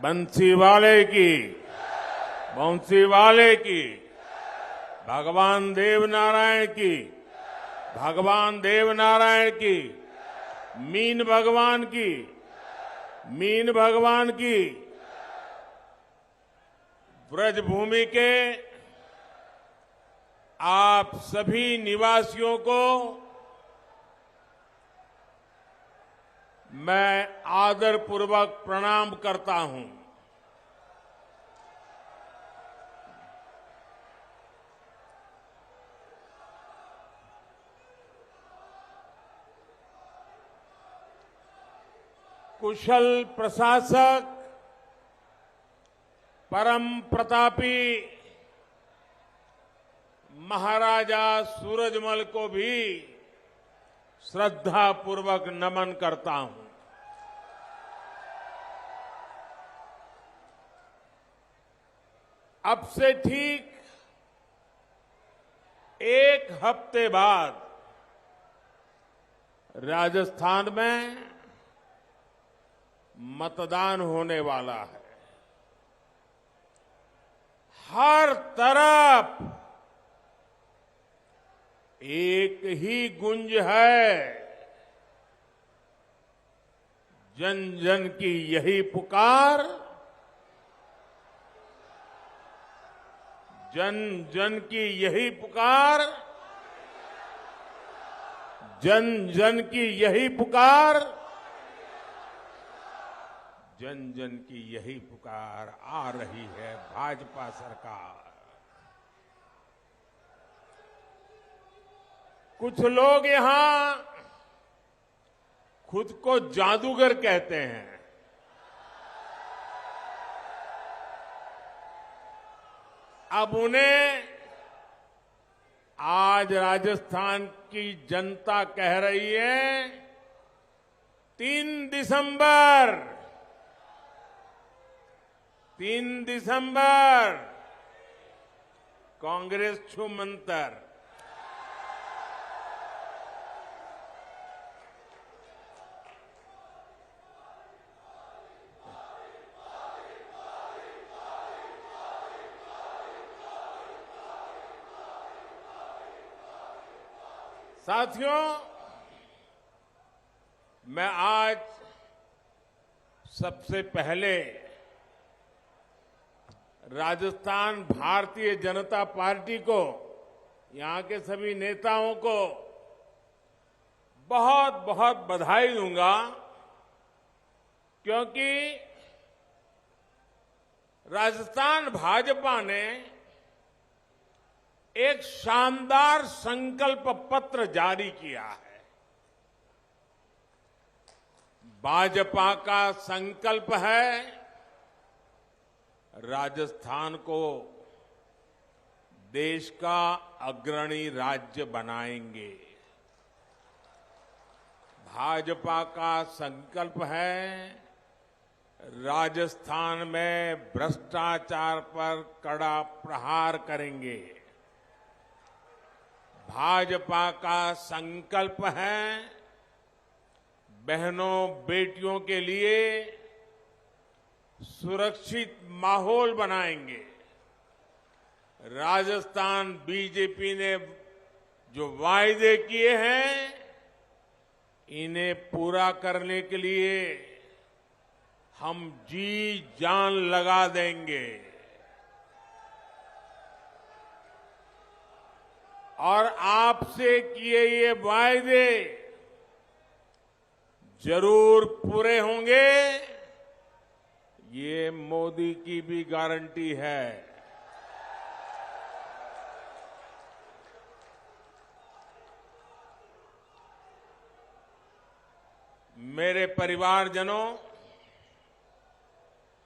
बंसी वाले की, बंसी वाले की, भगवान देव नारायण की, भगवान देव नारायण की, मीन भगवान की, मीन भगवान की। ब्रजभूमि के आप सभी निवासियों को मैं आदरपूर्वक प्रणाम करता हूं। कुशल प्रशासक, परम प्रतापी महाराजा सूरजमल को भी श्रद्धापूर्वक नमन करता हूं। अब से ठीक एक हफ्ते बाद राजस्थान में मतदान होने वाला है। हर तरफ एक ही गुंज है, जन जन की यही पुकार, जन जन की यही पुकार, जन जन की यही पुकार, जन जन की यही पुकार। आ रही है भाजपा सरकार। कुछ लोग यहां खुद को जादूगर कहते हैं। अब उन्हें आज राजस्थान की जनता कह रही है 3 दिसंबर कांग्रेस छू मंतर। साथियों, मैं आज सबसे पहले राजस्थान भारतीय जनता पार्टी को, यहां के सभी नेताओं को बहुत बहुत बधाई दूंगा, क्योंकि राजस्थान भाजपा ने एक शानदार संकल्प पत्र जारी किया है। भाजपा का संकल्प है राजस्थान को देश का अग्रणी राज्य बनाएंगे। भाजपा का संकल्प है राजस्थान में भ्रष्टाचार पर कड़ा प्रहार करेंगे। भाजपा का संकल्प है बहनों बेटियों के लिए सुरक्षित माहौल बनाएंगे। राजस्थान बीजेपी ने जो वायदे किए हैं, इन्हें पूरा करने के लिए हम जी जान लगा देंगे। और आपसे किए ये वायदे जरूर पूरे होंगे, ये मोदी की भी गारंटी है। मेरे परिवारजनों,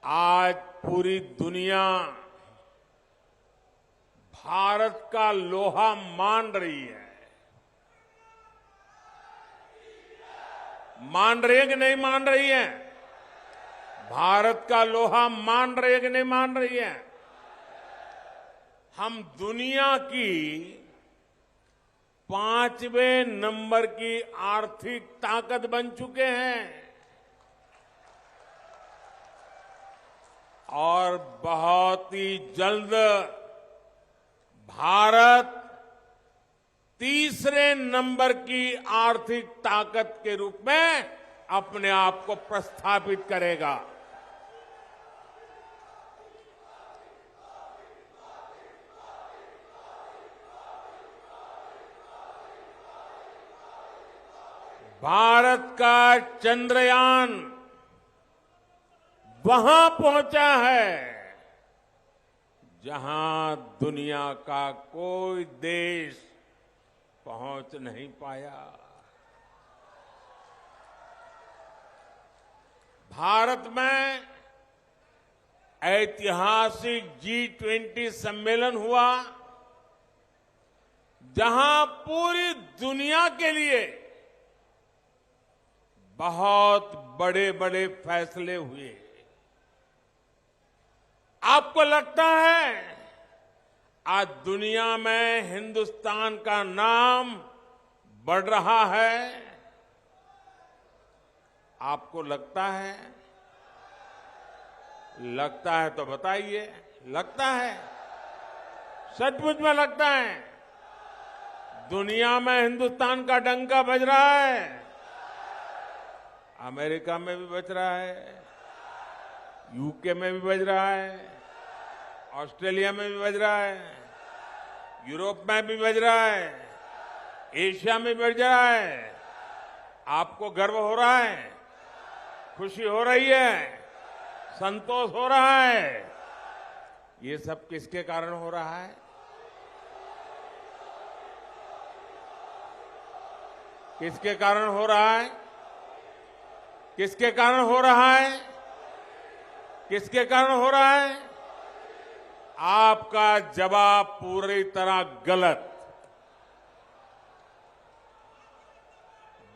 आज पूरी दुनिया भारत का लोहा मान रही है। मान रही है कि नहीं मान रही है? भारत का लोहा मान रही है कि नहीं मान रही है? हम दुनिया की 5वें नंबर की आर्थिक ताकत बन चुके हैं। और बहुत ही जल्द भारत तीसरे नंबर की आर्थिक ताकत के रूप में अपने आप को प्रस्थापित करेगा। भारत का चंद्रयान वहां पहुंचा है जहां दुनिया का कोई देश पहुंच नहीं पाया। भारत में ऐतिहासिक G20 सम्मेलन हुआ, जहां पूरी दुनिया के लिए बहुत बड़े बड़े फैसले हुए। आपको लगता है आज दुनिया में हिंदुस्तान का नाम बढ़ रहा है? आपको लगता है? लगता है तो बताइए। लगता है? सचमुच में लगता है? दुनिया में हिंदुस्तान का डंका बज रहा है। अमेरिका में भी बज रहा है, यूके में भी बज रहा है, ऑस्ट्रेलिया में भी बज रहा है, यूरोप में भी बज रहा है, एशिया में भी बज रहा है। आपको गर्व हो रहा है, खुशी हो रही है, संतोष हो रहा है। ये सब किसके कारण हो रहा है? किसके कारण हो रहा है? किसके कारण हो रहा है? किसके कारण हो रहा है? आपका जवाब पूरी तरह गलत।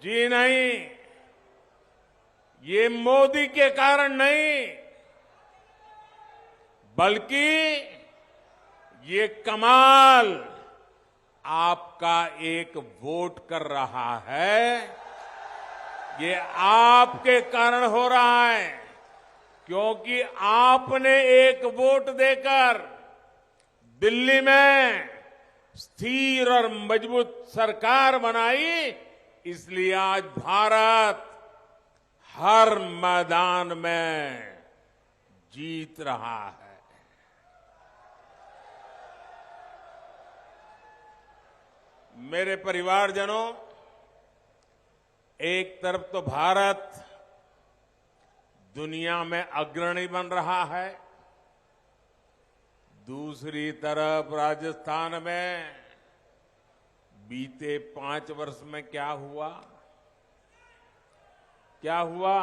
जी नहीं, ये मोदी के कारण नहीं, बल्कि ये कमाल आपका एक वोट कर रहा है। ये आपके कारण हो रहा है, क्योंकि आपने एक वोट देकर दिल्ली में स्थिर और मजबूत सरकार बनाई। इसलिए आज भारत हर मैदान में जीत रहा है। मेरे परिवारजनों, एक तरफ तो भारत दुनिया में अग्रणी बन रहा है, दूसरी तरफ राजस्थान में बीते 5 वर्ष में क्या हुआ? क्या हुआ?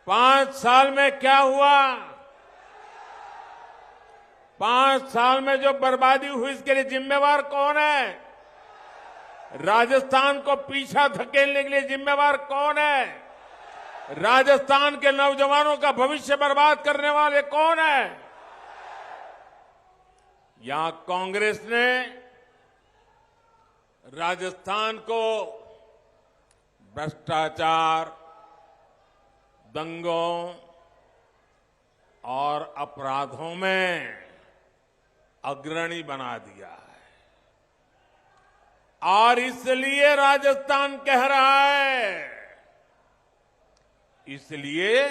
5 साल में क्या हुआ? 5 साल में जो बर्बादी हुई, इसके लिए जिम्मेवार कौन है? राजस्थान को पीछा धकेलने के लिए जिम्मेवार कौन है? राजस्थान के नौजवानों का भविष्य बर्बाद करने वाले कौन है? यहां कांग्रेस ने राजस्थान को भ्रष्टाचार, दंगों और अपराधों में अग्रणी बना दिया है। और इसलिए राजस्थान कह रहा है, इसलिए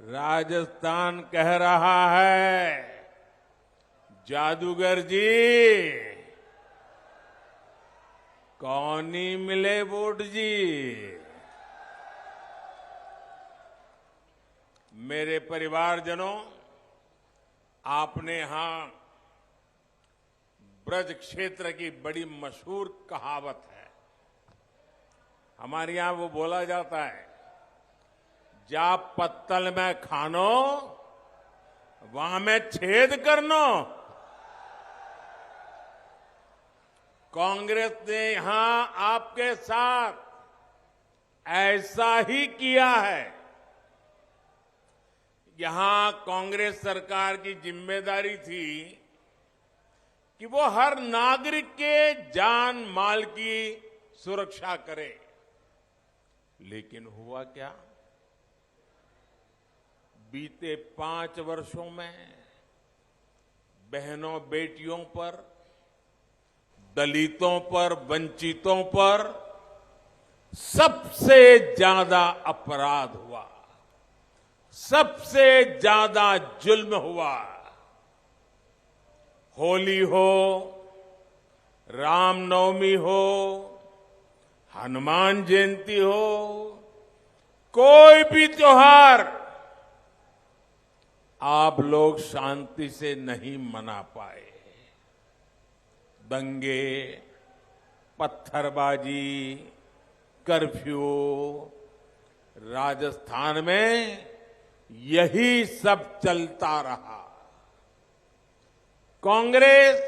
राजस्थान कह रहा है, जादूगर जी, कौन ही मिले वोट जी। मेरे परिवारजनों, आपने यहां ब्रज क्षेत्र की बड़ी मशहूर कहावत है। हमारे यहां वो बोला जाता है, जा पत्तल में खानो वहां में छेद करनो। कांग्रेस ने यहां आपके साथ ऐसा ही किया है। यहां कांग्रेस सरकार की जिम्मेदारी थी कि वो हर नागरिक के जान माल की सुरक्षा करे, लेकिन हुआ क्या? बीते 5 वर्षों में बहनों बेटियों पर, दलितों पर, वंचितों पर सबसे ज्यादा अपराध हुआ, सबसे ज्यादा जुल्म हुआ। होली हो, रामनवमी हो, हनुमान जयंती हो, कोई भी त्योहार आप लोग शांति से नहीं मना पाए। दंगे, पत्थरबाजी, कर्फ्यू, राजस्थान में यही सब चलता रहा। कांग्रेस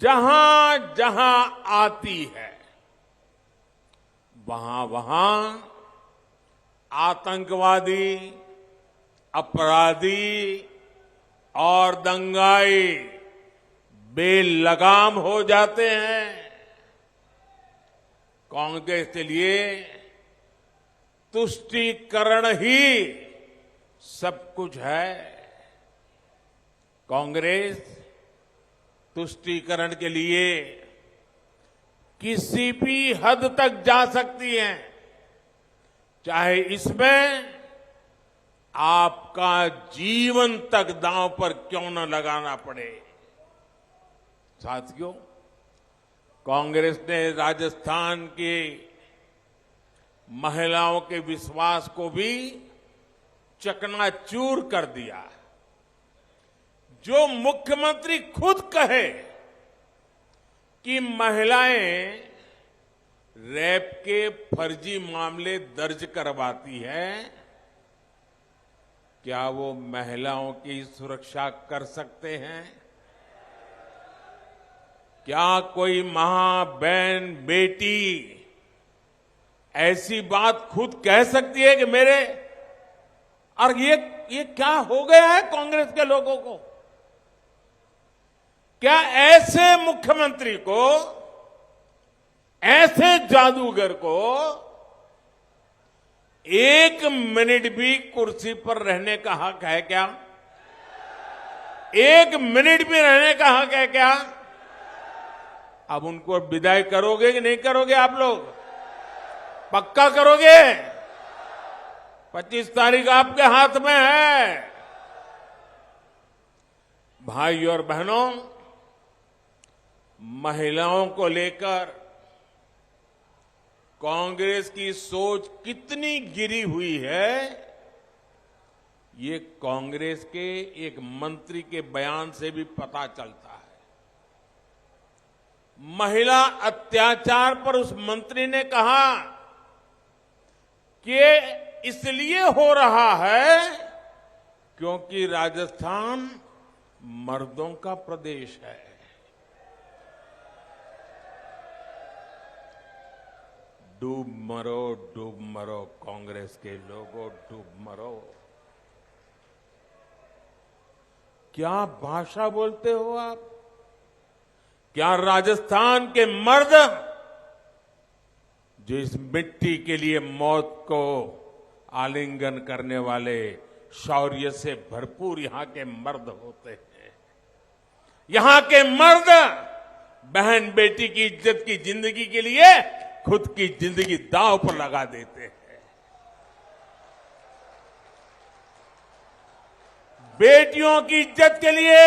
जहां जहां आती है वहां वहां आतंकवादी, अपराधी और दंगाई बेलगाम हो जाते हैं। कांग्रेस के लिए तुष्टीकरण ही सब कुछ है। कांग्रेस तुष्टीकरण के लिए किसी भी हद तक जा सकती है, चाहे इसमें आपका जीवन तक दांव पर क्यों न लगाना पड़े। साथियों, कांग्रेस ने राजस्थान की महिलाओं के विश्वास को भी चकनाचूर कर दिया। जो मुख्यमंत्री खुद कहे कि महिलाएं रेप के फर्जी मामले दर्ज करवाती है, क्या वो महिलाओं की सुरक्षा कर सकते हैं? क्या कोई मां, बहन, बेटी ऐसी बात खुद कह सकती है कि मेरे, और ये क्या हो गया है कांग्रेस के लोगों को? क्या ऐसे मुख्यमंत्री को, ऐसे जादूगर को 1 मिनट भी कुर्सी पर रहने का हक है क्या? 1 मिनट भी रहने का हक है क्या? अब उनको विदाई करोगे कि नहीं करोगे? आप लोग पक्का करोगे? 25 तारीख आपके हाथ में है। भाई और बहनों, महिलाओं को लेकर कांग्रेस की सोच कितनी गिरी हुई है, ये कांग्रेस के एक मंत्री के बयान से भी पता चलता है। महिला अत्याचार पर उस मंत्री ने कहा कि इसलिए हो रहा है क्योंकि राजस्थान मर्दों का प्रदेश है। डूब मरो कांग्रेस के लोगों, डूब मरो। क्या भाषा बोलते हो आप? क्या राजस्थान के मर्द, जो इस मिट्टी के लिए मौत को आलिंगन करने वाले शौर्य से भरपूर यहां के मर्द होते हैं, यहां के मर्द बहन बेटी की इज्जत की जिंदगी के लिए खुद की जिंदगी दांव पर लगा देते हैं। बेटियों की इज्जत के लिए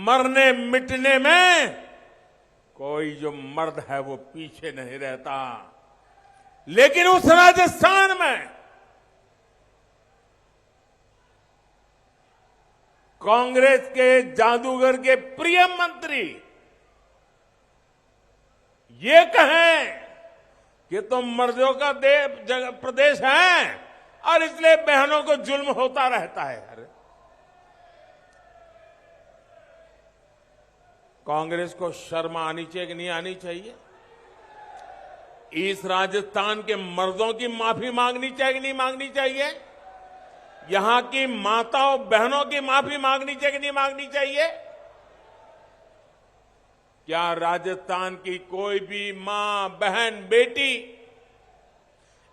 मरने मिटने में कोई जो मर्द है वो पीछे नहीं रहता। लेकिन उस राजस्थान में कांग्रेस के जादूगर के प्रिय मंत्री ये कहें कि तुम मर्दों का प्रदेश है और इसलिए बहनों को जुल्म होता रहता है। अरे कांग्रेस को शर्म आनी चाहिए कि नहीं आनी चाहिए? इस राजस्थान के मर्दों की माफी मांगनी चाहिए कि नहीं मांगनी चाहिए? यहां की माताओं बहनों की माफी मांगनी चाहिए कि नहीं मांगनी चाहिए? क्या राजस्थान की कोई भी मां, बहन, बेटी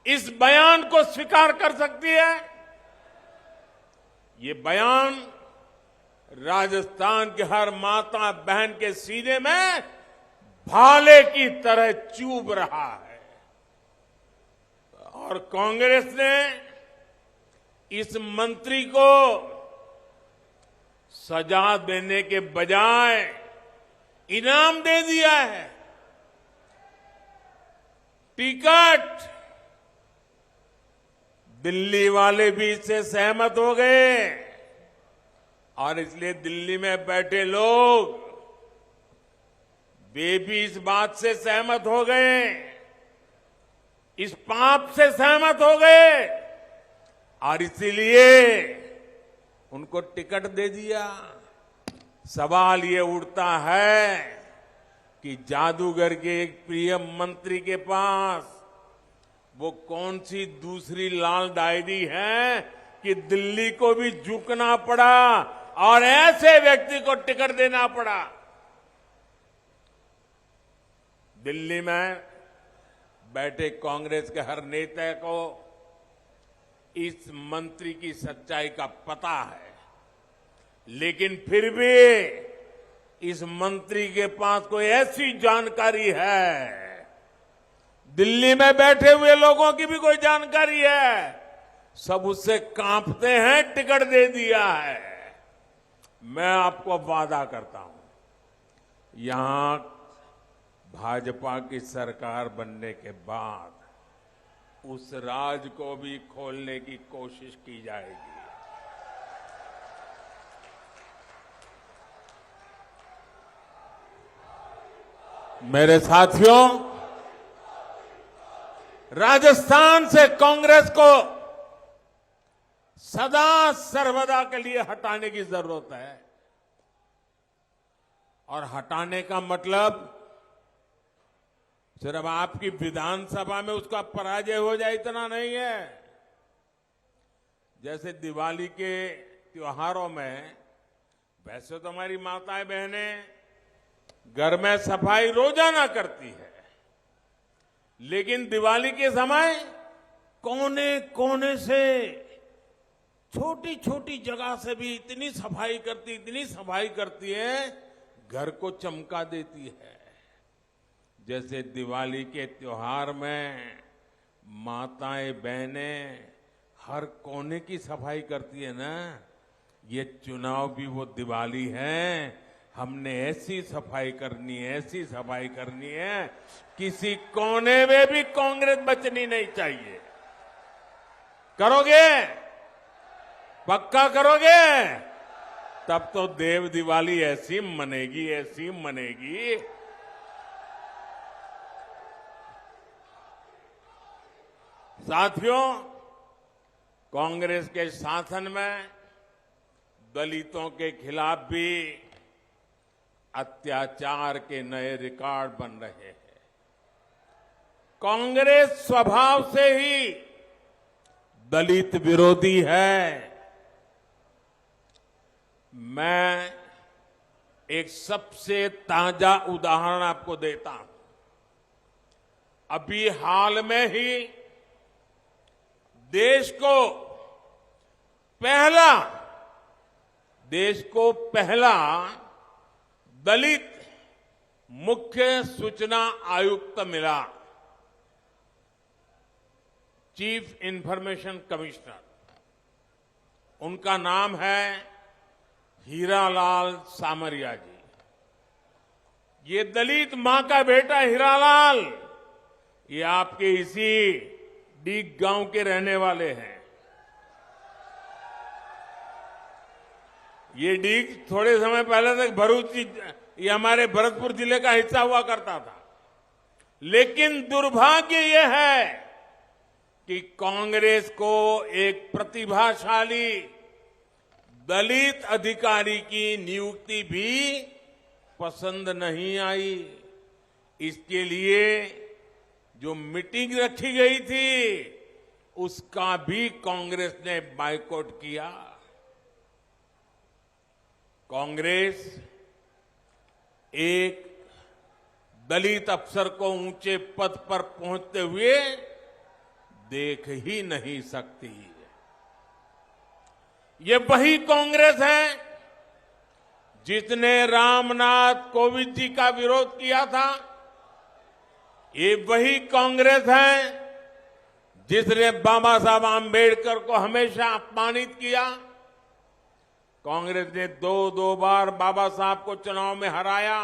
इस बयान को स्वीकार कर सकती है? ये बयान राजस्थान के हर माता बहन के सीने में भाले की तरह चुभ रहा है। और कांग्रेस ने इस मंत्री को सजा देने के बजाय इनाम दे दिया है। टिकट दिल्ली वाले भी इससे सहमत हो गए और इसलिए दिल्ली में बैठे लोग वे भी इस बात से सहमत हो गए, इस पाप से सहमत हो गए और इसीलिए उनको टिकट दे दिया। सवाल ये उठता है कि जादूगर के एक प्रिय मंत्री के पास वो कौन सी दूसरी लाल डायरी है कि दिल्ली को भी झुकना पड़ा और ऐसे व्यक्ति को टिकट देना पड़ा। दिल्ली में बैठे कांग्रेस के हर नेता को इस मंत्री की सच्चाई का पता है, लेकिन फिर भी इस मंत्री के पास कोई ऐसी जानकारी है, दिल्ली में बैठे हुए लोगों की भी कोई जानकारी है, सब उससे कांपते हैं, टिकट दे दिया है। मैं आपको वादा करता हूं, यहां भाजपा की सरकार बनने के बाद उस राज को भी खोलने की कोशिश की जाएगी। मेरे साथियों, राजस्थान से कांग्रेस को सदा सर्वदा के लिए हटाने की जरूरत है और हटाने का मतलब सिर्फ आपकी विधानसभा में उसका पराजय हो जाए इतना नहीं है। जैसे दिवाली के त्योहारों में वैसे तो हमारी माताएं बहनें घर में सफाई रोजाना करती है, लेकिन दिवाली के समय कोने कोने से छोटी छोटी जगह से भी इतनी सफाई करती है, घर को चमका देती है। जैसे दिवाली के त्योहार में माताएं बहनें हर कोने की सफाई करती है ना, ये चुनाव भी वो दिवाली है। हमने ऐसी सफाई करनी है, किसी कोने में भी कांग्रेस बचनी नहीं चाहिए। करोगे? पक्का करोगे? तब तो देव दिवाली ऐसी मनेगी। साथियों, कांग्रेस के शासन में दलितों के खिलाफ भी अत्याचार के नए रिकॉर्ड बन रहे हैं। कांग्रेस स्वभाव से ही दलित विरोधी है। मैं एक सबसे ताजा उदाहरण आपको देता हूं। अभी हाल में ही देश को पहला दलित मुख्य सूचना आयुक्त मिला, चीफ इंफॉर्मेशन कमिश्नर। उनका नाम है हीरालाल सामरिया जी। ये दलित मां का बेटा हीरालाल, ये आपके इसी डीग गांव के रहने वाले हैं। ये डीग थोड़े समय पहले तक भरूच, ये हमारे भरतपुर जिले का हिस्सा हुआ करता था। लेकिन दुर्भाग्य यह है कि कांग्रेस को एक प्रतिभाशाली दलित अधिकारी की नियुक्ति भी पसंद नहीं आई। इसके लिए जो मीटिंग रखी गई थी उसका भी कांग्रेस ने बायकॉट किया। कांग्रेस एक दलित अफसर को ऊंचे पद पर पहुंचते हुए देख ही नहीं सकती। ये वही कांग्रेस है जिसने रामनाथ कोविंद जी का विरोध किया था। ये वही कांग्रेस है जिसने बाबा साहब आम्बेडकर को हमेशा अपमानित किया। कांग्रेस ने दो बार बाबा साहब को चुनाव में हराया,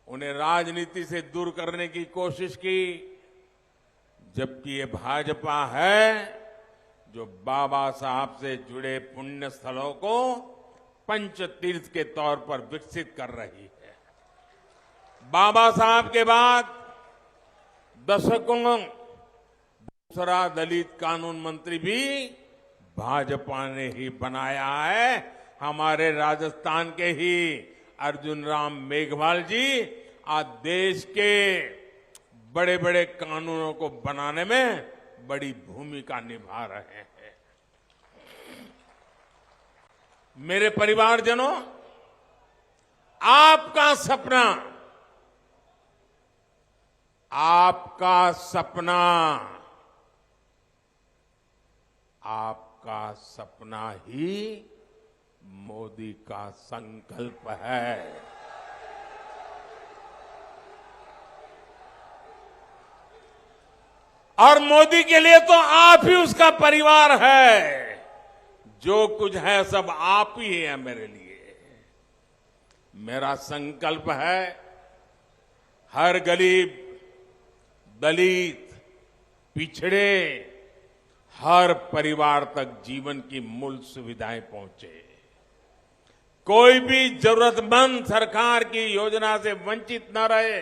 उन्हें राजनीति से दूर करने की कोशिश की, जबकि ये भाजपा है जो बाबा साहब से जुड़े पुण्य स्थलों को पंच तीर्थ के तौर पर विकसित कर रही है। बाबा साहब के बाद दशकों दूसरा दलित कानून मंत्री भी भाजपा ने ही बनाया है। हमारे राजस्थान के ही अर्जुन राम मेघवाल जी आज देश के बड़े बड़े कानूनों को बनाने में बड़ी भूमिका निभा रहे हैं। मेरे परिवारजनों, आपका सपना, आपका सपना, आपका सपना ही मोदी का संकल्प है। और मोदी के लिए तो आप ही उसका परिवार है। जो कुछ है सब आप ही है मेरे लिए। मेरा संकल्प है हर गरीब, दलित, पिछड़े, हर परिवार तक जीवन की मूल सुविधाएं पहुंचे। कोई भी जरूरतमंद सरकार की योजना से वंचित न रहे।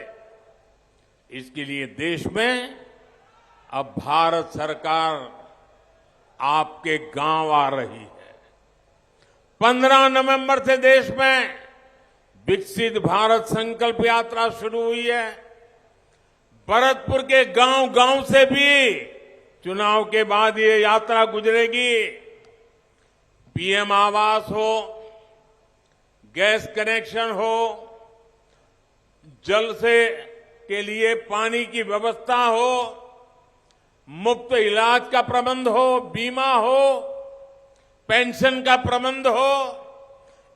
इसके लिए देश में अब भारत सरकार आपके गांव आ रही है। 15 नवंबर से देश में विकसित भारत संकल्प यात्रा शुरू हुई है। भरतपुर के गांव से भी चुनाव के बाद ये यात्रा गुजरेगी। पीएम आवास हो, गैस कनेक्शन हो, जल से के लिए पानी की व्यवस्था हो, मुफ्त इलाज का प्रबंध हो, बीमा हो, पेंशन का प्रबंध हो,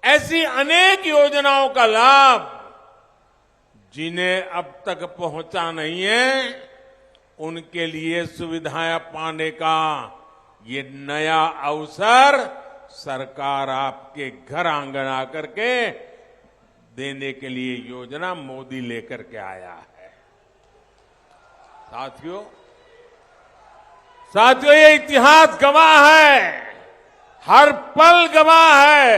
ऐसी अनेक योजनाओं का लाभ जिन्हें अब तक पहुंचा नहीं है, उनके लिए सुविधाएं पाने का ये नया अवसर सरकार आपके घर आंगन आकर के देने के लिए योजना मोदी लेकर के आया है। साथियों, ये इतिहास गवाह है, हर पल गवाह है,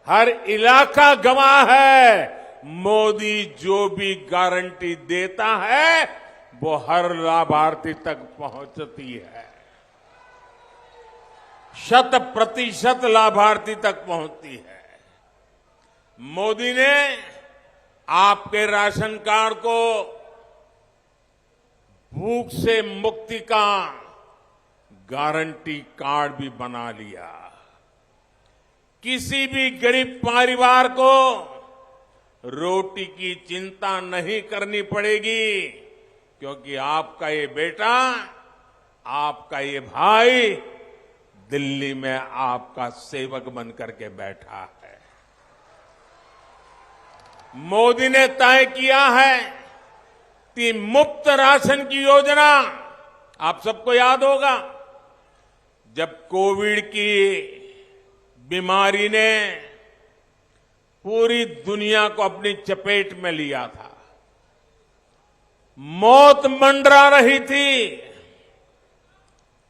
हर इलाका गवाह है। मोदी जो भी गारंटी देता है वो हर लाभार्थी तक पहुंचती है, 100% लाभार्थी तक पहुंचती है। मोदी ने आपके राशन कार्ड को भूख से मुक्ति का गारंटी कार्ड भी बना लिया। किसी भी गरीब परिवार को रोटी की चिंता नहीं करनी पड़ेगी, क्योंकि आपका ये बेटा, आपका ये भाई दिल्ली में आपका सेवक बन करके बैठा है। मोदी ने तय किया है कि मुफ्त राशन की योजना, आप सबको याद होगा जब कोविड की बीमारी ने पूरी दुनिया को अपनी चपेट में लिया था, मौत मंडरा रही थी,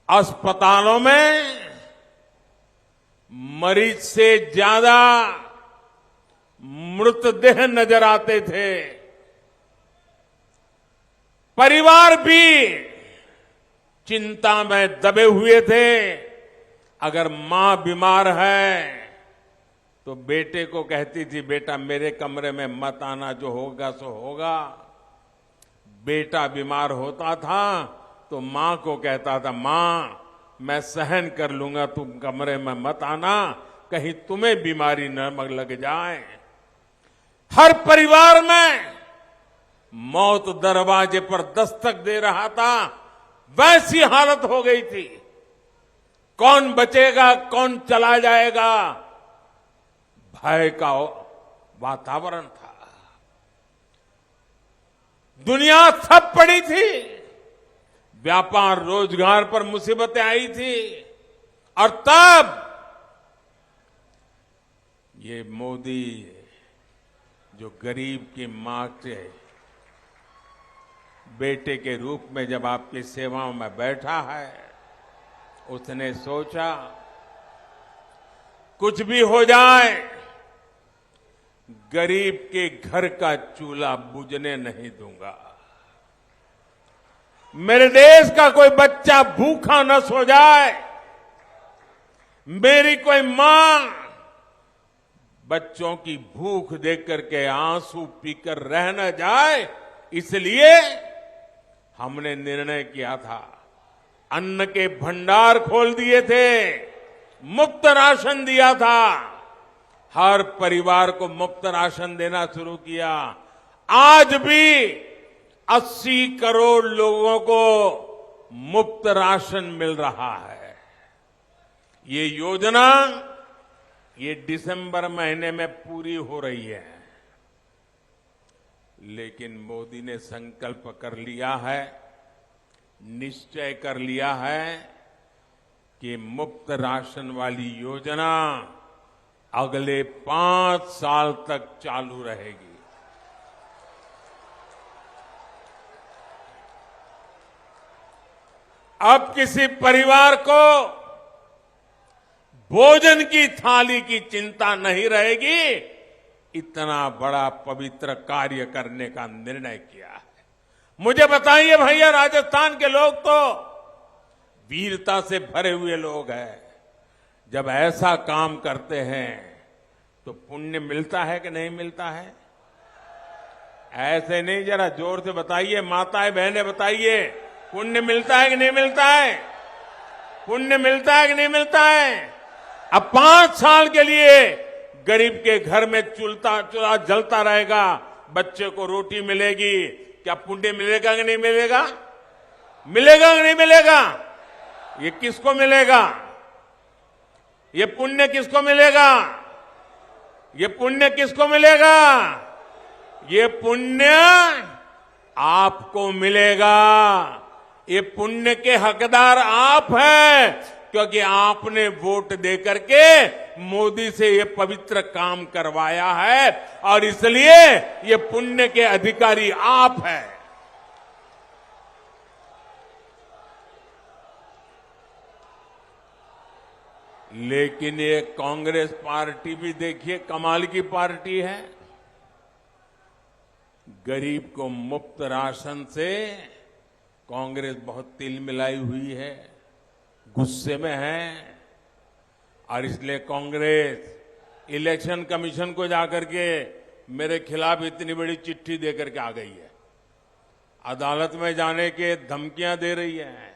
अस्पतालों में मरीज से ज्यादा मृतदेह नजर आते थे। परिवार भी चिंता में दबे हुए थे। अगर मां बीमार है तो बेटे को कहती थी, बेटा मेरे कमरे में मत आना, जो होगा सो होगा। बेटा बीमार होता था तो मां को कहता था, मां मैं सहन कर लूंगा, तुम कमरे में मत आना, कहीं तुम्हें बीमारी न लग जाए। हर परिवार में मौत दरवाजे पर दस्तक दे रहा था, वैसी हालत हो गई थी। कौन बचेगा, कौन चला जाएगा, भय का वातावरण था। दुनिया थप पड़ी थी, व्यापार रोजगार पर मुसीबतें आई थी। और तब ये मोदी जो गरीब की मां के बेटे के रूप में जब आपकी सेवाओं में बैठा है, उसने सोचा कुछ भी हो जाए, गरीब के घर का चूल्हा बुझने नहीं दूंगा। मेरे देश का कोई बच्चा भूखा न सो जाए, मेरी कोई मां बच्चों की भूख देख करके आंसू पीकर रह न जाए, इसलिए हमने निर्णय किया था। अन्न के भंडार खोल दिए थे, मुफ्त राशन दिया था, हर परिवार को मुफ्त राशन देना शुरू किया। आज भी 80 करोड़ लोगों को मुफ्त राशन मिल रहा है। ये योजना ये दिसंबर महीने में पूरी हो रही है। लेकिन मोदी ने संकल्प कर लिया है, निश्चय कर लिया है कि मुफ्त राशन वाली योजना अगले 5 साल तक चालू रहेगी। अब किसी परिवार को भोजन की थाली की चिंता नहीं रहेगी। इतना बड़ा पवित्र कार्य करने का निर्णय किया है। मुझे बताइए भैया, राजस्थान के लोग तो वीरता से भरे हुए लोग हैं। जब ऐसा काम करते हैं तो पुण्य मिलता है कि नहीं मिलता है? ऐसे नहीं, जरा जोर से बताइए, माताएं बहनें बताइए, पुण्य मिलता है कि नहीं मिलता है? पुण्य मिलता है कि नहीं मिलता है? अब 5 साल के लिए गरीब के घर में चूल्हा जलता रहेगा, बच्चे को रोटी मिलेगी, क्या पुण्य मिलेगा कि नहीं मिलेगा? मिलेगा कि नहीं मिलेगा? ये किसको मिलेगा? ये पुण्य किसको मिलेगा? ये पुण्य किसको मिलेगा? ये पुण्य आपको मिलेगा। ये पुण्य के हकदार आप हैं, क्योंकि आपने वोट देकर के मोदी से ये पवित्र काम करवाया है, और इसलिए ये पुण्य के अधिकारी आप हैं। लेकिन ये कांग्रेस पार्टी भी देखिए कमाल की पार्टी है। गरीब को मुफ्त राशन से कांग्रेस बहुत तिल मिलाई हुई है, गुस्से में है। और इसलिए कांग्रेस इलेक्शन कमीशन को जाकर के मेरे खिलाफ इतनी बड़ी चिट्ठी देकर के आ गई है, अदालत में जाने के धमकियां दे रही है।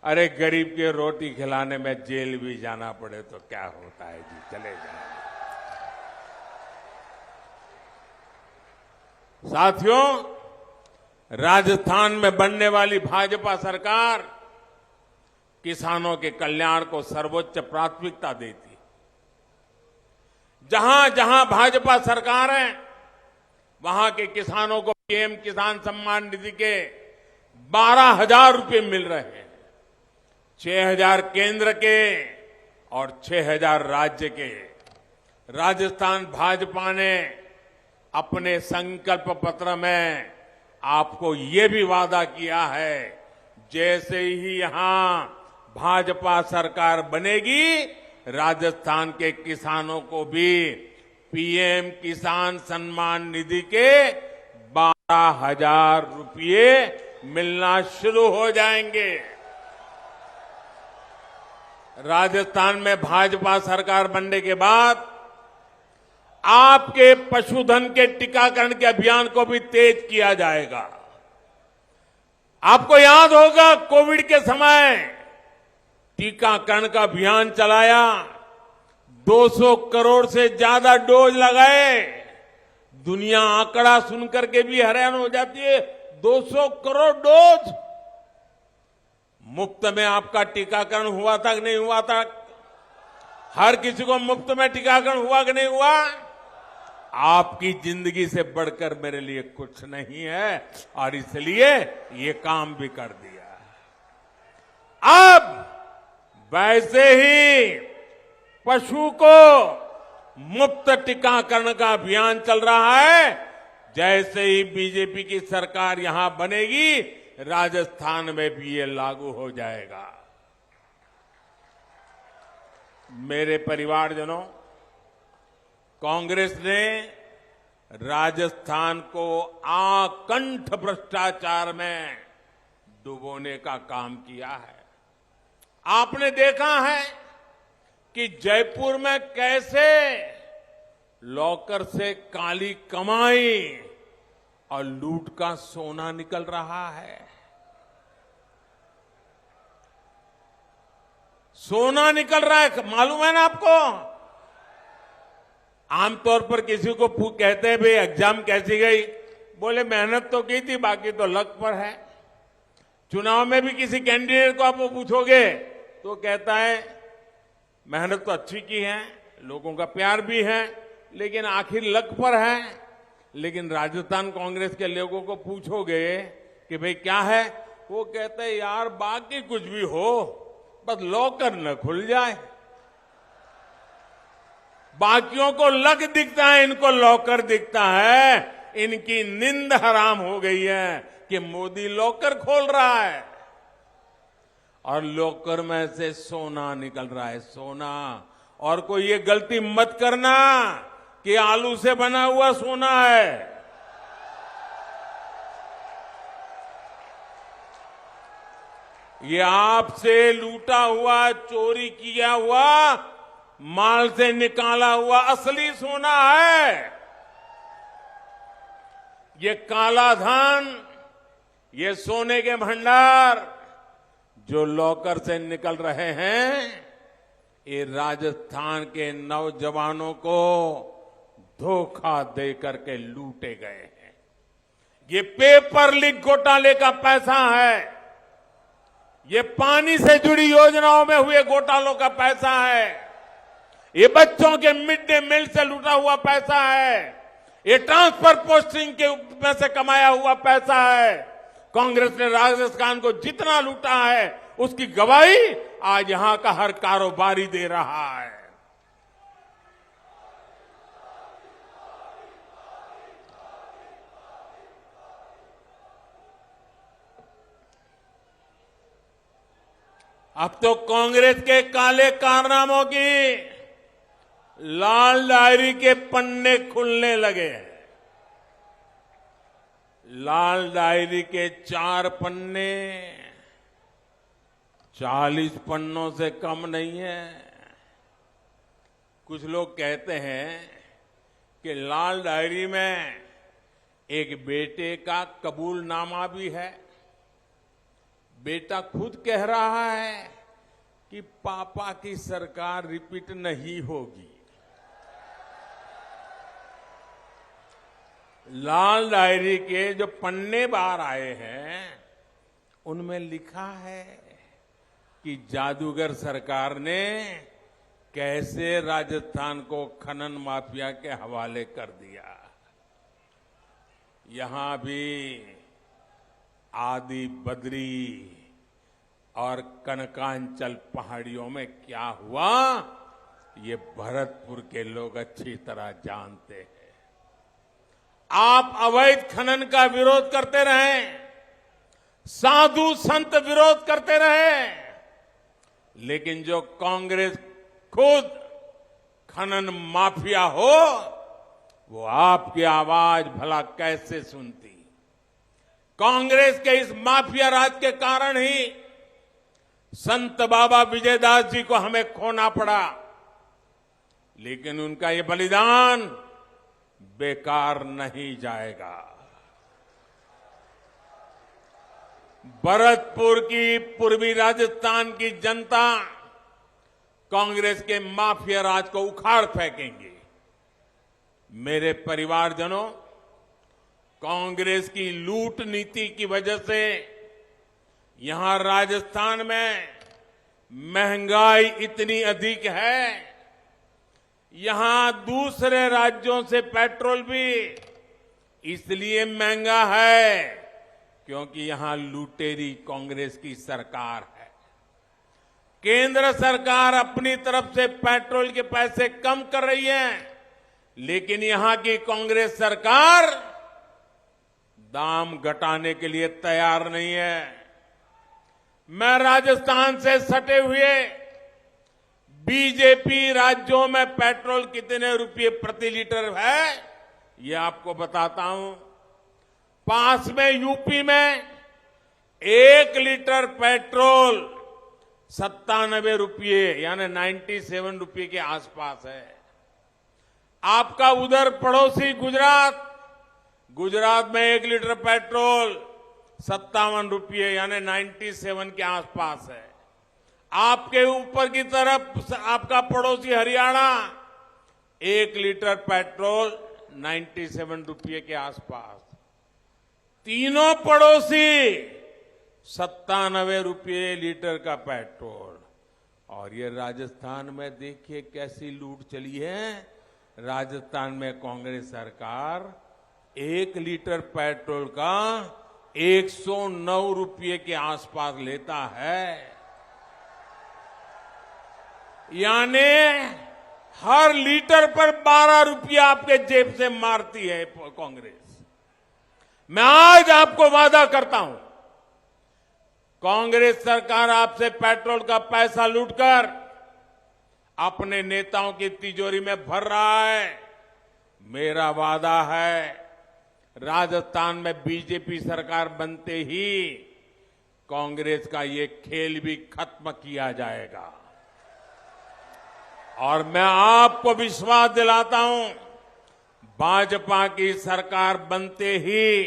अरे गरीब के रोटी खिलाने में जेल भी जाना पड़े तो क्या होता है जी, चले जाए। साथियों, राजस्थान में बनने वाली भाजपा सरकार किसानों के कल्याण को सर्वोच्च प्राथमिकता देती। जहां जहां भाजपा सरकार है, वहां के किसानों को पीएम किसान सम्मान निधि के 12,000 रुपये मिल रहे हैं। 6,000 केंद्र के और 6,000 राज्य के। राजस्थान भाजपा ने अपने संकल्प पत्र में आपको ये भी वादा किया है, जैसे ही यहां भाजपा सरकार बनेगी, राजस्थान के किसानों को भी पीएम किसान सम्मान निधि के 12,000 रुपये मिलना शुरू हो जाएंगे। राजस्थान में भाजपा सरकार बनने के बाद आपके पशुधन के टीकाकरण के अभियान को भी तेज किया जाएगा। आपको याद होगा, कोविड के समय टीकाकरण का अभियान चलाया, 200 करोड़ से ज्यादा डोज लगाए। दुनिया आंकड़ा सुनकर के भी हैरान हो जाती है, 200 करोड़ डोज। मुफ्त में आपका टीकाकरण हुआ था कि नहीं हुआ था? हर किसी को मुफ्त में टीकाकरण हुआ कि नहीं हुआ? आपकी जिंदगी से बढ़कर मेरे लिए कुछ नहीं है और इसलिए ये काम भी कर दिया। अब वैसे ही पशु को मुफ्त टीकाकरण का अभियान चल रहा है। जैसे ही बीजेपी की सरकार यहां बनेगी, राजस्थान में भी ये लागू हो जाएगा। मेरे परिवारजनों, कांग्रेस ने राजस्थान को आकंठ भ्रष्टाचार में डुबोने का काम किया है। आपने देखा है कि जयपुर में कैसे लॉकर से काली कमाई और लूट का सोना निकल रहा है। सोना निकल रहा है, मालूम है ना आपको? आमतौर पर किसी को कहते हैं भाई एग्जाम कैसी गई, बोले मेहनत तो की थी, बाकी तो लक पर है। चुनाव में भी किसी कैंडिडेट को आप पूछोगे तो कहता है मेहनत तो अच्छी की है, लोगों का प्यार भी है, लेकिन आखिर लक पर है। लेकिन राजस्थान कांग्रेस के लोगों को पूछोगे कि भाई क्या है, वो कहते हैं यार बाकी कुछ भी हो, बस लॉकर न खुल जाए। बाकियों को लक दिखता है, इनको लॉकर दिखता है। इनकी नींद हराम हो गई है कि मोदी लॉकर खोल रहा है और लॉकर में से सोना निकल रहा है, सोना। और कोई ये गलती मत करना कि आलू से बना हुआ सोना है। ये आपसे लूटा हुआ, चोरी किया हुआ माल से निकाला हुआ असली सोना है। ये काला धन, ये सोने के भंडार जो लॉकर से निकल रहे हैं, ये राजस्थान के नौजवानों को धोखा देकर के लूटे गए हैं। ये पेपर लीक घोटाले का पैसा है, ये पानी से जुड़ी योजनाओं में हुए घोटालों का पैसा है, ये बच्चों के मिड डे मील से लूटा हुआ पैसा है, ये ट्रांसफर पोस्टिंग के में से कमाया हुआ पैसा है। कांग्रेस ने राजस्थान को जितना लूटा है उसकी गवाही आज यहां का हर कारोबारी दे रहा है। अब तो कांग्रेस के काले कारनामों की लाल डायरी के पन्ने खुलने लगे हैं। लाल डायरी के 4 पन्ने 40 पन्नों से कम नहीं है। कुछ लोग कहते हैं कि लाल डायरी में एक बेटे का कबूलनामा भी है। बेटा खुद कह रहा है कि पापा की सरकार रिपीट नहीं होगी। लाल डायरी के जो पन्ने बाहर आए हैं उनमें लिखा है कि जादूगर सरकार ने कैसे राजस्थान को खनन माफिया के हवाले कर दिया। यहां भी आदि बद्री और कनकांचल पहाड़ियों में क्या हुआ, ये भरतपुर के लोग अच्छी तरह जानते हैं। आप अवैध खनन का विरोध करते रहे, साधु संत विरोध करते रहे, लेकिन जो कांग्रेस खुद खनन माफिया हो, वो आपकी आवाज भला कैसे सुनती। कांग्रेस के इस माफिया राज के कारण ही संत बाबा विजयदास जी को हमें खोना पड़ा, लेकिन उनका ये बलिदान बेकार नहीं जाएगा। भरतपुर की पूर्वी राजस्थान की जनता कांग्रेस के माफिया राज को उखाड़ फेंकेंगे। मेरे परिवारजनों, कांग्रेस की लूट नीति की वजह से यहां राजस्थान में महंगाई इतनी अधिक है, यहां दूसरे राज्यों से पेट्रोल भी इसलिए महंगा है क्योंकि यहां लुटेरी कांग्रेस की सरकार है। केंद्र सरकार अपनी तरफ से पेट्रोल के पैसे कम कर रही है, लेकिन यहां की कांग्रेस सरकार दाम घटाने के लिए तैयार नहीं है। मैं राजस्थान से सटे हुए बीजेपी राज्यों में पेट्रोल कितने रुपये प्रति लीटर है, ये आपको बताता हूं। पास में यूपी में 1 लीटर पेट्रोल 97 रुपये यानी 97 रुपये के आसपास है। आपका उधर पड़ोसी गुजरात में 1 लीटर पेट्रोल 57 रुपये यानी 97 के आसपास है। आपके ऊपर की तरफ आपका पड़ोसी हरियाणा 1 लीटर पेट्रोल 97 रुपये के आसपास। तीनों पड़ोसी 97 रुपये लीटर का पेट्रोल। और ये राजस्थान में देखिए कैसी लूट चली है। राजस्थान में कांग्रेस सरकार 1 लीटर पेट्रोल का 109 रुपये के आसपास लेता है, यानी हर लीटर पर 12 रुपया आपके जेब से मारती है कांग्रेस। मैं आज आपको वादा करता हूं, कांग्रेस सरकार आपसे पेट्रोल का पैसा लूटकर अपने नेताओं की तिजोरी में भर रहा है। मेरा वादा है, राजस्थान में बीजेपी सरकार बनते ही कांग्रेस का ये खेल भी खत्म किया जाएगा। और मैं आपको विश्वास दिलाता हूं, भाजपा की सरकार बनते ही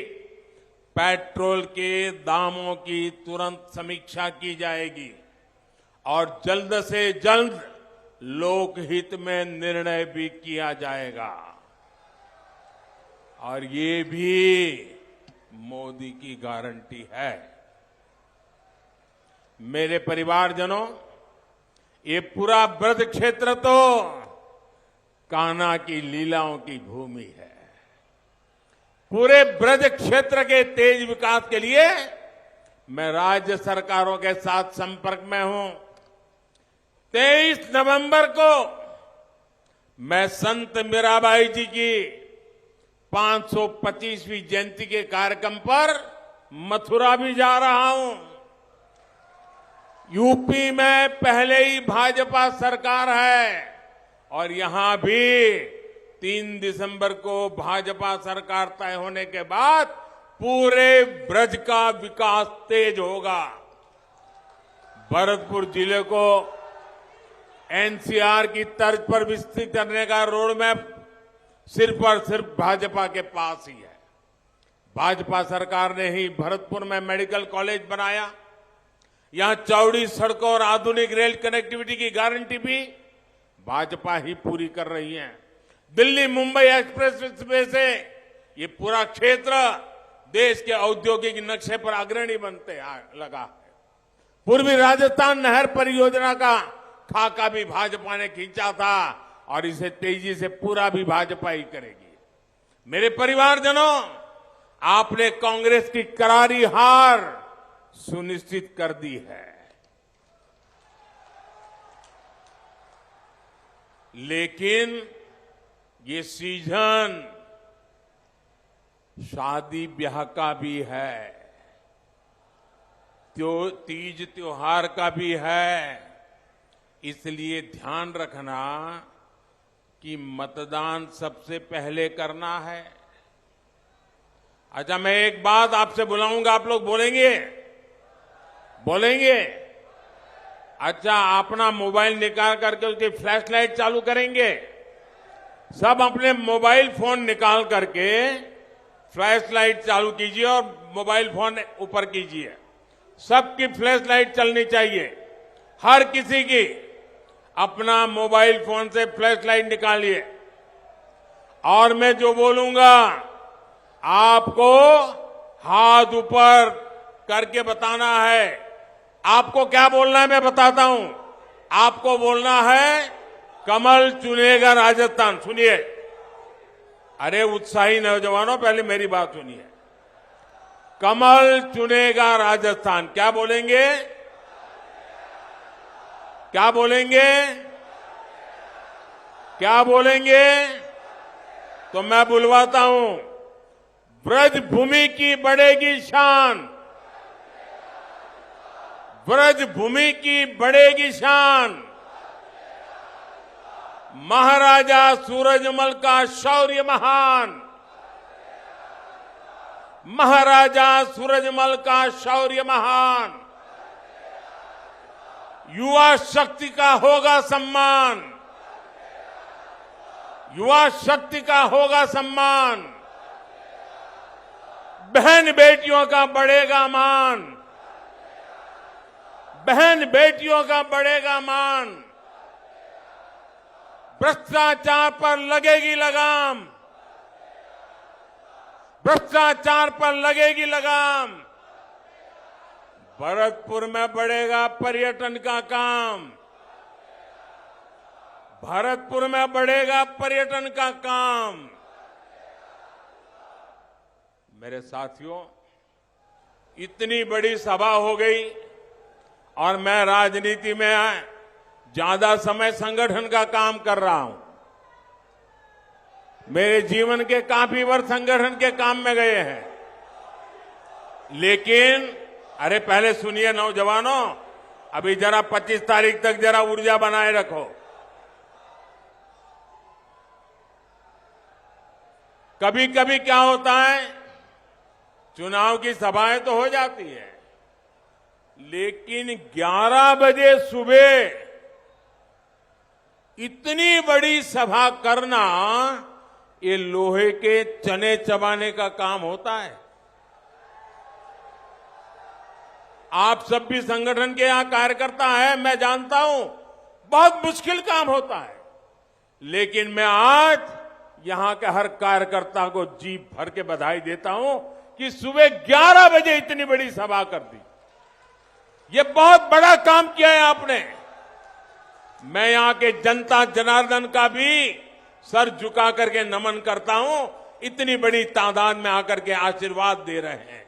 पेट्रोल के दामों की तुरंत समीक्षा की जाएगी और जल्द से जल्द लोकहित में निर्णय भी किया जाएगा। और ये भी मोदी की गारंटी है। मेरे परिवारजनों, ये पूरा ब्रज क्षेत्र तो कान्हा की लीलाओं की भूमि है। पूरे ब्रज क्षेत्र के तेज विकास के लिए मैं राज्य सरकारों के साथ संपर्क में हूं। 23 नवंबर को मैं संत मीराबाई जी की 525वीं जयंती के कार्यक्रम पर मथुरा भी जा रहा हूं। यूपी में पहले ही भाजपा सरकार है और यहां भी 3 दिसंबर को भाजपा सरकार तय होने के बाद पूरे ब्रज का विकास तेज होगा। भरतपुर जिले को एनसीआर की तर्ज पर विकसित करने का रोड मैप सिर्फ और सिर्फ भाजपा के पास ही है। भाजपा सरकार ने ही भरतपुर में मेडिकल कॉलेज बनाया। यहां चौड़ी सड़कों और आधुनिक रेल कनेक्टिविटी की गारंटी भी भाजपा ही पूरी कर रही है। दिल्ली मुंबई एक्सप्रेस वे से ये पूरा क्षेत्र देश के औद्योगिक नक्शे पर अग्रणी बनते लगा है। पूर्वी राजस्थान नहर परियोजना का खाका भी भाजपा ने खींचा था और इसे तेजी से पूरा भी भाजपा ही करेगी। मेरे परिवारजनों, आपने कांग्रेस की करारी हार सुनिश्चित कर दी है, लेकिन ये सीजन शादी ब्याह का भी है, तीज त्योहार का भी है। इसलिए ध्यान रखना कि मतदान सबसे पहले करना है। अच्छा, मैं एक बात आपसे बुलाऊंगा, आप लोग बोलेंगे? अच्छा, अपना मोबाइल निकाल करके उसकी फ्लैश लाइट चालू करेंगे। सब अपने मोबाइल फोन निकाल करके फ्लैश लाइट चालू कीजिए और मोबाइल फोन ऊपर कीजिए। सबकी फ्लैश लाइट चलनी चाहिए, हर किसी की। अपना मोबाइल फोन से फ्लैश लाइट निकालिए और मैं जो बोलूंगा आपको हाथ ऊपर करके बताना है। आपको क्या बोलना है मैं बताता हूं। आपको बोलना है कमल चुनेगा राजस्थान। सुनिए, अरे उत्साही नौजवानों, पहले मेरी बात सुनिए। कमल चुनेगा राजस्थान, क्या बोलेंगे? क्या बोलेंगे? क्या बोलेंगे? तो मैं बुलवाता हूं। ब्रज भूमि की बढ़ेगी शान, ब्रज भूमि की बढ़ेगी शान। महाराजा सूरजमल का शौर्य महान, महाराजा सूरजमल का शौर्य महान। युवा शक्ति का होगा सम्मान, युवा शक्ति का होगा सम्मान। बहन बेटियों का बढ़ेगा मान, बहन बेटियों का बढ़ेगा मान। भ्रष्टाचार पर लगेगी लगाम, भ्रष्टाचार पर लगेगी लगाम। भरतपुर में बढ़ेगा पर्यटन का काम, भरतपुर में बढ़ेगा पर्यटन का काम। मेरे साथियों, इतनी बड़ी सभा हो गई और मैं राजनीति में ज्यादा समय संगठन का काम कर रहा हूं। मेरे जीवन के काफी वर्ष संगठन के काम में गए हैं, लेकिन अरे पहले सुनिए नौजवानों, अभी जरा 25 तारीख तक जरा ऊर्जा बनाए रखो। कभी कभी क्या होता है, चुनाव की सभाएं तो हो जाती है, लेकिन 11 बजे सुबह इतनी बड़ी सभा करना ये लोहे के चने चबाने का काम होता है। आप सब भी संगठन के यहां कार्यकर्ता हैं, मैं जानता हूं बहुत मुश्किल काम होता है, लेकिन मैं आज यहां के हर कार्यकर्ता को जी भर के बधाई देता हूं कि सुबह 11 बजे इतनी बड़ी सभा कर दी। ये बहुत बड़ा काम किया है आपने। मैं यहां के जनता जनार्दन का भी सर झुका करके नमन करता हूं, इतनी बड़ी तादाद में आकर के आशीर्वाद दे रहे हैं।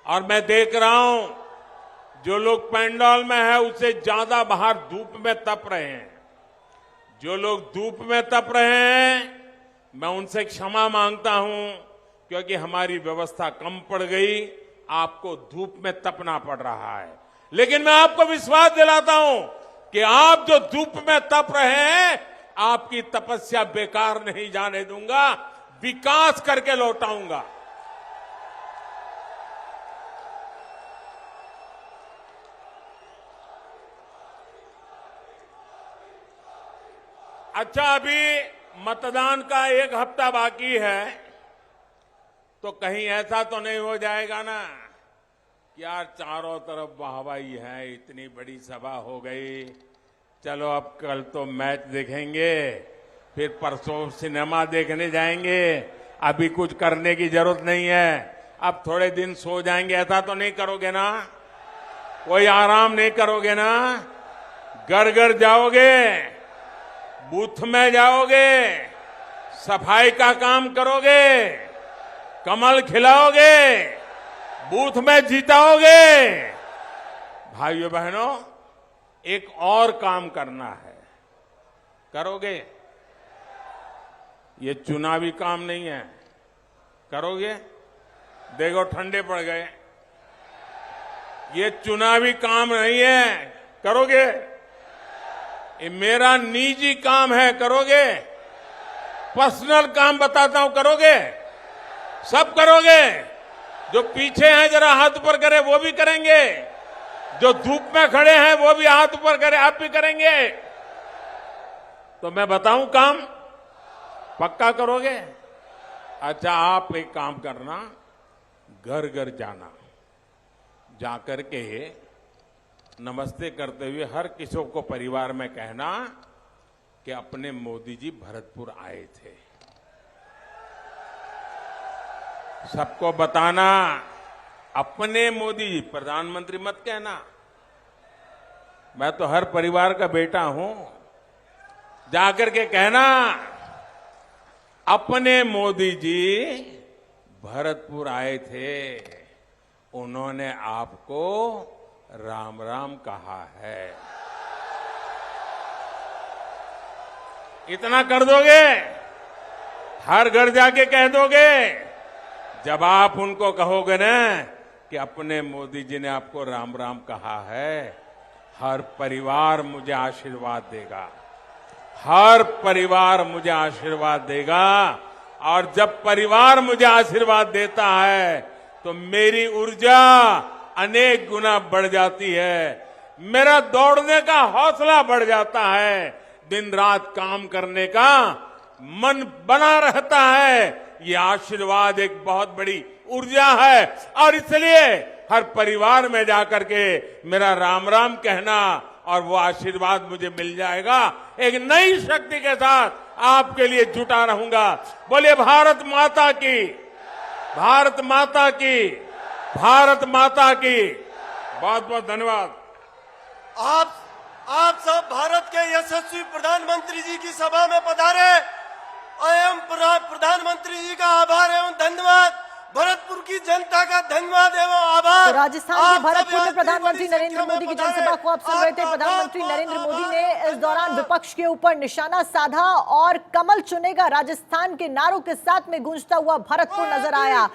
और मैं देख रहा हूं जो लोग पंडाल में है उससे ज्यादा बाहर धूप में तप रहे हैं। जो लोग धूप में तप रहे हैं मैं उनसे क्षमा मांगता हूं, क्योंकि हमारी व्यवस्था कम पड़ गई, आपको धूप में तपना पड़ रहा है। लेकिन मैं आपको विश्वास दिलाता हूं कि आप जो धूप में तप रहे हैं, आपकी तपस्या बेकार नहीं जाने दूंगा, विकास करके लौटाऊंगा। अच्छा, अभी मतदान का 1 हफ्ता बाकी है, तो कहीं ऐसा तो नहीं हो जाएगा ना कि यार चारों तरफ वाहवाही है, इतनी बड़ी सभा हो गई, चलो अब कल तो मैच देखेंगे, फिर परसों सिनेमा देखने जाएंगे, अभी कुछ करने की जरूरत नहीं है, अब थोड़े दिन सो जाएंगे, ऐसा तो नहीं करोगे ना? कोई आराम नहीं करोगे ना? घर घर जाओगे, बूथ में जाओगे, सफाई का काम करोगे, कमल खिलाओगे, बूथ में जीताओगे। भाइयों बहनों, एक और काम करना है, करोगे? ये चुनावी काम नहीं है, करोगे? देखो ठंडे पड़ गए, ये चुनावी काम नहीं है, करोगे? ये मेरा निजी काम है, करोगे? पर्सनल काम बताता हूं, करोगे? सब करोगे? जो पीछे हैं जरा हाथ ऊपर करे, वो भी करेंगे। जो धूप में खड़े हैं वो भी हाथ ऊपर करे, आप भी करेंगे। तो मैं बताऊं काम पक्का करोगे? अच्छा, आप एक काम करना, घर घर जाना, जाकर के नमस्ते करते हुए हर किसी को परिवार में कहना कि अपने मोदी जी भरतपुर आए थे। सबको बताना अपने मोदी जी, प्रधानमंत्री मत कहना, मैं तो हर परिवार का बेटा हूं। जाकर के कहना, अपने मोदी जी भरतपुर आए थे, उन्होंने आपको राम राम कहा है। इतना कर दोगे? हर घर जाके कह दोगे? जब आप उनको कहोगे ना कि अपने मोदी जी ने आपको राम राम कहा है, हर परिवार मुझे आशीर्वाद देगा, हर परिवार मुझे आशीर्वाद देगा। और जब परिवार मुझे आशीर्वाद देता है तो मेरी ऊर्जा अनेक गुना बढ़ जाती है, मेरा दौड़ने का हौसला बढ़ जाता है, दिन रात काम करने का मन बना रहता है। ये आशीर्वाद एक बहुत बड़ी ऊर्जा है और इसलिए हर परिवार में जाकर के मेरा राम राम कहना और वो आशीर्वाद मुझे मिल जाएगा। एक नई शक्ति के साथ आपके लिए जुटा रहूंगा। बोलिए भारत माता की, भारत माता की, भारत माता की। बहुत बहुत धन्यवाद। आप सब भारत के यशस्वी प्रधानमंत्री जी की सभा में पधारे। एवं प्रधानमंत्री जी का आभार एवं धन्यवाद। भरतपुर की जनता का धन्यवाद एवं आभार। तो राजस्थान के भरतपुर में प्रधानमंत्री नरेंद्र मोदी की जनसभा को आप सुन रहे थे। प्रधानमंत्री नरेंद्र मोदी ने इस दौरान विपक्ष के ऊपर निशाना साधा और कमल चुनेगा राजस्थान के नारों के साथ में गूंजता हुआ भरतपुर नजर आया।